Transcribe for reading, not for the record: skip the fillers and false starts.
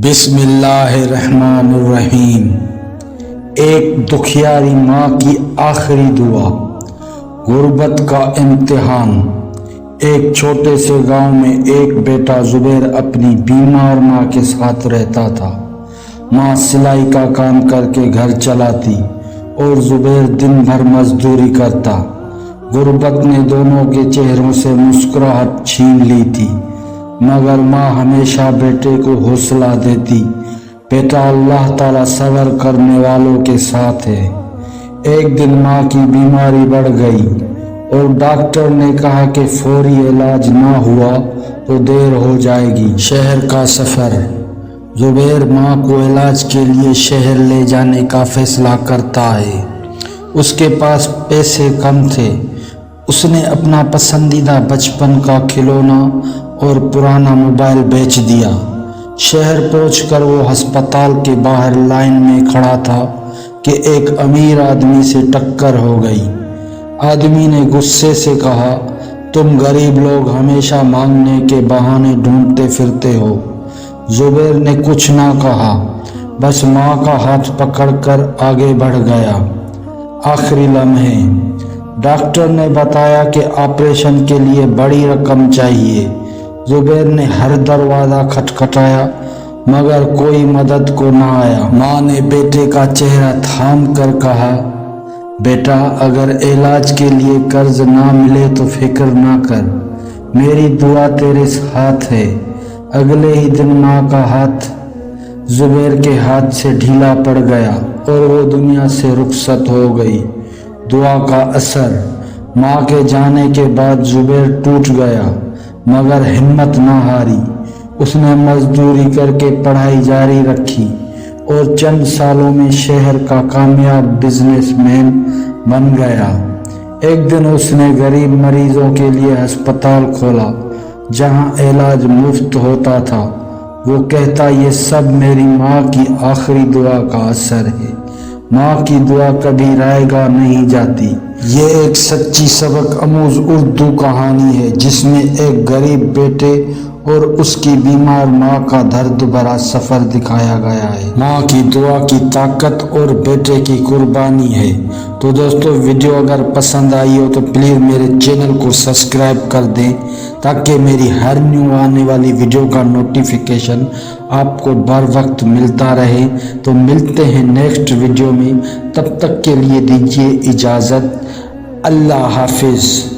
بسم اللہ الرحمن الرحیم۔ ایک دکھیاری ماں کی آخری دعا، غربت کا امتحان۔ ایک چھوٹے سے گاؤں میں ایک بیٹا زبیر اپنی بیمار ماں کے ساتھ رہتا تھا۔ ماں سلائی کا کام کر کے گھر چلاتی اور زبیر دن بھر مزدوری کرتا۔ غربت نے دونوں کے چہروں سے مسکراہٹ چھین لی تھی، مگر ماں ہمیشہ بیٹے کو حوصلہ دیتی، بیٹا اللہ تعالیٰ صبر کرنے والوں کے ساتھ ہے۔ ایک دن ماں کی بیماری بڑھ گئی اور ڈاکٹر نے کہا کہ فوری علاج نہ ہوا تو دیر ہو جائے گی۔ شہر کا سفر۔ زبیر ماں کو علاج کے لیے شہر لے جانے کا فیصلہ کرتا ہے۔ اس کے پاس پیسے کم تھے۔ اس نے اپنا پسندیدہ بچپن کا کھلونا اور پرانا موبائل بیچ دیا۔ شہر پہنچ کر وہ ہسپتال کے باہر لائن میں کھڑا تھا کہ ایک امیر آدمی سے ٹکر ہو گئی۔ آدمی نے غصے سے کہا، تم غریب لوگ ہمیشہ مانگنے کے بہانے ڈھونڈتے پھرتے ہو۔ زبیر نے کچھ نہ کہا، بس ماں کا ہاتھ پکڑ کر آگے بڑھ گیا۔ آخری لمحے ڈاکٹر نے بتایا کہ آپریشن کے لیے بڑی رقم چاہیے۔ زبیر نے ہر دروازہ کھٹکھٹایا مگر کوئی مدد کو نہ آیا۔ ماں نے بیٹے کا چہرہ تھام کر کہا، بیٹا اگر علاج کے لیے قرض نہ ملے تو فکر نہ کر، میری دعا تیرے ساتھ ہے۔ اگلے ہی دن ماں کا ہاتھ زبیر کے ہاتھ سے ڈھیلا پڑ گیا اور وہ دنیا سے رخصت ہو گئی۔ دعا کا اثر۔ ماں کے جانے کے بعد زبیر ٹوٹ گیا مگر ہمت نہ ہاری۔ اس نے مزدوری کر کے پڑھائی جاری رکھی اور چند سالوں میں شہر کا کامیاب بزنس مین بن گیا۔ ایک دن اس نے غریب مریضوں کے لیے ہسپتال کھولا جہاں علاج مفت ہوتا تھا۔ وہ کہتا، یہ سب میری ماں کی آخری دعا کا اثر ہے۔ ماں کی دعا کبھی رائے گاہ نہیں جاتی۔ یہ ایک سچی سبق آموز اردو کہانی ہے جس میں ایک غریب بیٹے اور اس کی بیمار ماں کا درد بھرا سفر دکھایا گیا ہے۔ ماں کی دعا کی طاقت اور بیٹے کی قربانی ہے۔ تو دوستو، ویڈیو اگر پسند آئی ہو تو پلیز میرے چینل کو سبسکرائب کر دیں تاکہ میری ہر نیو آنے والی ویڈیو کا نوٹیفیکیشن آپ کو بر وقت ملتا رہے۔ تو ملتے ہیں نیکسٹ ویڈیو میں، تب تک کے لیے دیجیے اجازت۔ اللہ حافظ۔